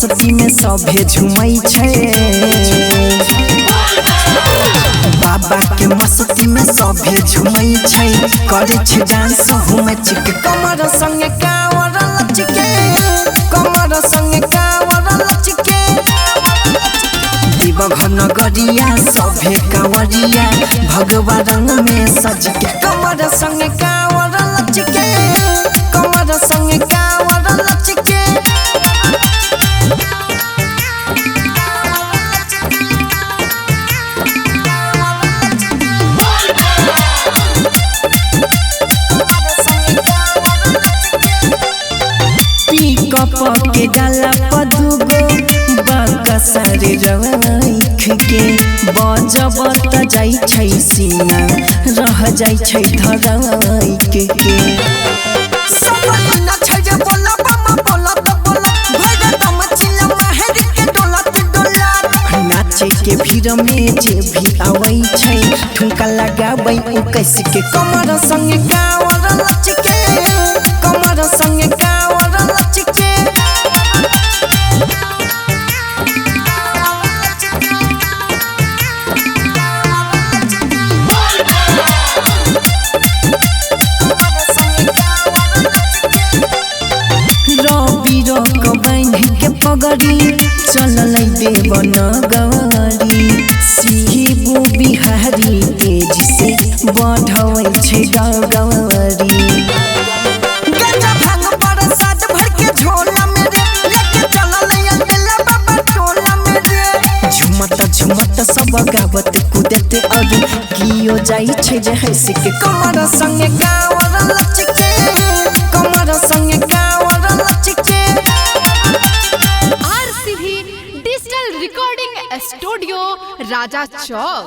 मस्ती में सभे झुमई छे। बाबा के मस्ती में सभे झुमई छे। करे छे डांस हुमे चिक कमर संगे कावर लचके, कमर संगे कावर लचके। दिवघर नगरिया सभे कांवरिया भगवा रंग में सज के कमर संगे कावर लचके, कमर संगे कावर लचके। पिकअप के डाला पदुगो बाका सारे रख के बजब त जाई छै सीना रह जाई छै धराई के सब न छै जे बोला बाबा बोला त बोला भगा दम चिला महर के डोलत डोला। नाचे के भीड़ में जे भी आवै छै ठुमका लगाबै उ कैसे के कमर संगे कावर लचके, कमर संगे कावर लचके। पगड़ी चल देव नगरी शिबू बिहारी तेज से बढ़ै छै डगरी। गंजा भांग प्रसाद भर के झोला में रे लेके चलल अकेला बाबा टोला में रे। झुमत झुमत सब गावत कूदत और कियो जाई छै जे हंस के कमर संगे कावर लचके, कमर संगे कावर लचके। डिजिटल रिकॉर्डिंग स्टूडियो राजा चौक।